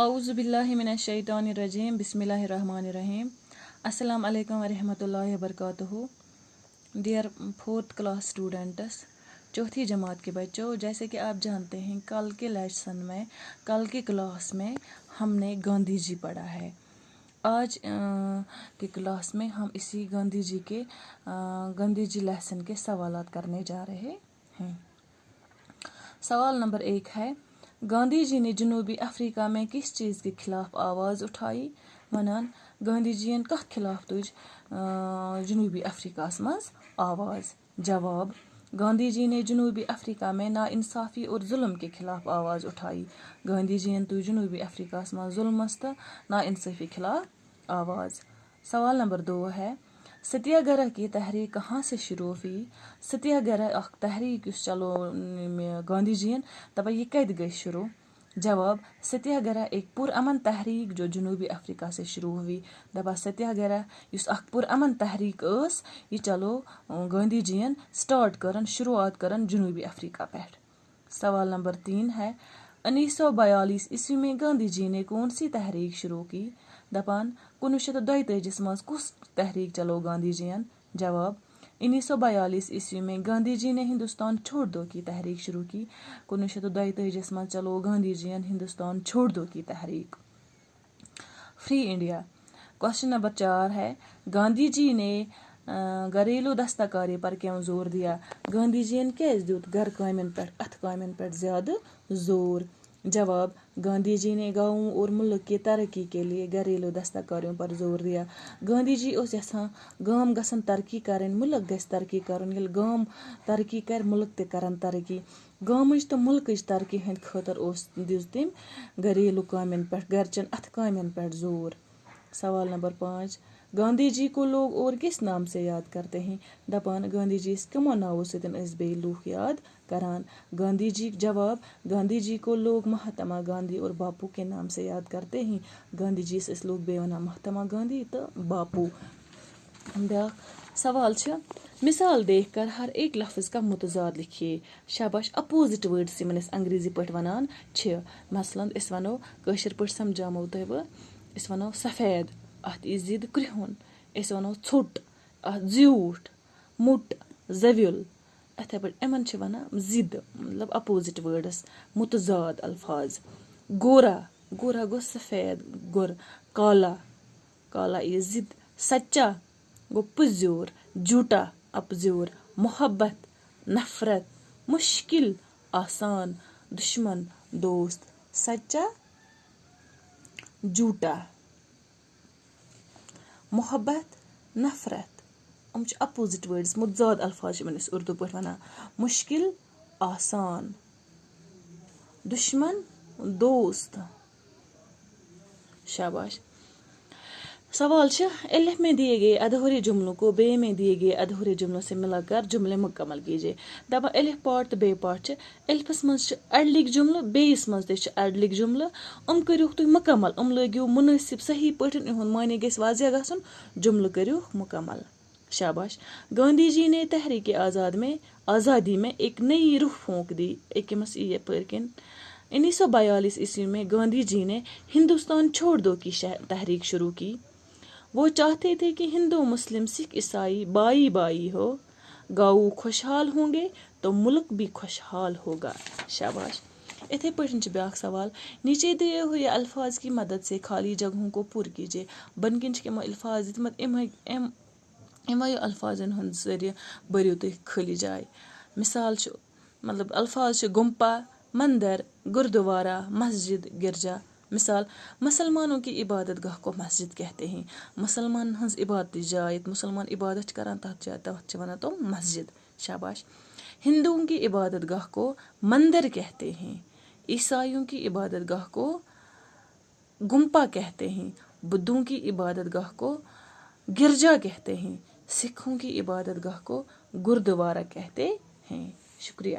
اعوذ باللہ من الشیطان الرجیم بسم اللہ الرحمن الرحیم السلام علیکم ورحمۃ اللہ وبرکاتہ. ڈیئر 4th کلاس اسٹوڈنٹس، چوتھی جماعت کے بچوں، جیسے کہ آپ جانتے ہیں کل کے لیسن میں، کل کے کلاس میں ہم نے گاندھی جی پڑھا ہے. آج کے کلاس میں ہم اسی گاندھی جی لیسن کے سوالات کرنے جا رہے ہیں. سوال نمبر 1 ہے، گاندھی جی نے جنوبی افریقہ میں کس چیز کے خلاف آواز اٹھائی؟ ونان گاندھی جی کت خلاف تج جنوبی افریقہ مز آواز؟ جواب، گاندھی جی نے جنوبی افریقہ میں ناانصافی اور ظلم کے خلاف آواز اٹھائی. گاندھی جی تج جنوبی افریقہ مز ظلمس تو ناانصافی خلاف آواز. سوال نمبر 2 ہے، ستیہ گرہ کی تحریک کہاں سے شروع ہوئی؟ ستیہ گرہ اخ تحریک اس چلو گاندھی جی دپان یہ کت گئی شروع؟ جواب، ستیہ گرہ ایک پرامن تحریک جو جنوبی افریقہ سے شروع ہوئی. دپان ستیہ گرہ اس اخ پرامن تحریک اس، یہ چلو گاندھی جی سٹارٹ کرن شروعات کرن جنوبی افریقہ پہ. سوال نمبر 3 ہے، 1942 عیسوی میں گاندھی جی نے کون سی تحریک شروع کی؟ دپان 1942 مز کس تحریک چلو گاندھی جی؟ جواب، 1942 عیسوی میں گاندھی جی نے ہندوستان چھوڑ دو کی تحریک شروع کی. 1942 مز چلو گاندھی جی ہندوستان چھوڑ دو کی تحریک. Free India. کوشچن نمبر 4 ہے، گاندھی جی نے گھریلو دستکاری پر کیوں زور دیا؟ گاندھی جی کیازِ دیت گھر کامین پہ اتھ کامین پہ زیادہ زور؟ جواب، گاندھی جی نے گاؤں اور ملک کی ترقی کے لیے گھریلو دستکاریوں پر زور دیا. گاندھی جی یژھان گام گژھن ترقی کرن، ملک گژھِ ترقی کرن. ییٚلہِ گام ترقی کر ملک تہِ کرن ترقی. گامٕچ تہٕ ملکٕچ ترقی ہند خاطر دِژ تٔمۍ گھریلو کامین پہ گھرچن اتھ کامین پہ زور. سوال نمبر 5، گاندھی جی کو لوگ اور کس نام سے یاد کرتے ہیں؟ دپان گاندھی جی کمو ناوو ستن بیٚیہِ لوٗکھ یاد کران؟ گاندھی جی. جواب، گاندھی جی کو لوگ مہاتما گاندھی اور باپو کے نام سے یاد کرتے ہیں. گاندھی جی سے لوگ بیٚیہِ ونان مہاتما گاندھی تو باپو. بیاکھ سوال چھ، مثال دیکھ کر ہر ایک لفظ کا متضاد لکھیے. شاباش، اپوزٹ ورڈس یمن أسۍ انگریزی پٲٹھۍ ونان چھ. مثلاً أسۍ ونو کٲشر پٲٹھۍ سمجھاوو تۄہہِ بہٕ. أسۍ ونو سفید، اتھ یی ضد کرٛہُن. أسۍ ونو ژھوٚٹ، اتھ زیوٗٹھ. موٚٹ، زوِل. اتھے پٲٹھۍ یمن چھِ ونان ضد، مطلب اپوزٹ ورڈس، متضاد الفاظ. گورا، گورا گوٚو سفید گۄر. کالا، کالا یی ضد. سچا گوٚو پٔزیور. جھوٹا اپزیور. محبت، نفرت. مشکل آسان. دشمن دوست. سچا، جھوٹا، محبت، نفرت. یِم چھِ اپوزٹ ورڈس، متضاد الفاظ یِمن أسۍ اردو پٲٹھۍ ونان. مشکل، آسان. دشمن، دوست. شاباش. سوال چھ، الف میں دیے گئے ادھورے جملوں کو بے میں دیے گئے ادھورے جملوں سے ملا کر جملے مکمل کیجیے. دپان الف پارٹ تو بے پارٹ چھ. الفس مز اڑلک جملہ، بیس مز تہ اڑلک جملہ. کریوکھ تُہۍ مکمل. لٲگِو مناسب صحیح پٲٹھۍ، یہُند معنی گژھِ واضح گژھُن. جملہ کریوکھ مکمل. شاباش. گاندھی جی نے تحریک آزادی میں ایک نئی روح پھونک دی. ایکمس یہ پرکن 1942 عیسوی میں گاندھی جی نے ہندوستان چھوڑ دو کی تحریک شروع کی. وہ چاہتے تھے کہ ہندو، مسلم، سکھ، عیسائی بائی بائی ہو. گاؤں خوشحال ہوں گے تو ملک بھی خوشحال ہوگا. شاباش. اتھے پٲٹھۍ بیاکھ سوال، نیچے دیے ہوئے الفاظ کی مدد سے خالی جگہوں کو پر کیجیے. بن کن یِمو الفاظ دِتمٕتۍ، یِمو الفاظن ہند ذریعہ بٔرِو تُہۍ خٲلی جاے. مثال چھُ، مطلب الفاظ چھِ گمپا، مندر، گردوارا، مسجد، گرجا. مثال، مسلمانوں کی عبادت گاہ کو مسجد کہتے ہیں. مسلمان ہنز عبادت جائے، مسلمان عبادت کران تتھ جائے تتھ ونان تم مسجد. شاباش. ہندوؤں کی عبادت گاہ کو مندر کہتے ہیں. عیسائیوں کی عبادت گاہ کو گمپا کہتے ہیں. بدھوں کی عبادت گاہ کو گرجا کہتے ہیں. سکھوں کی عبادت گاہ کو گردوارا کہتے ہیں. شکریہ.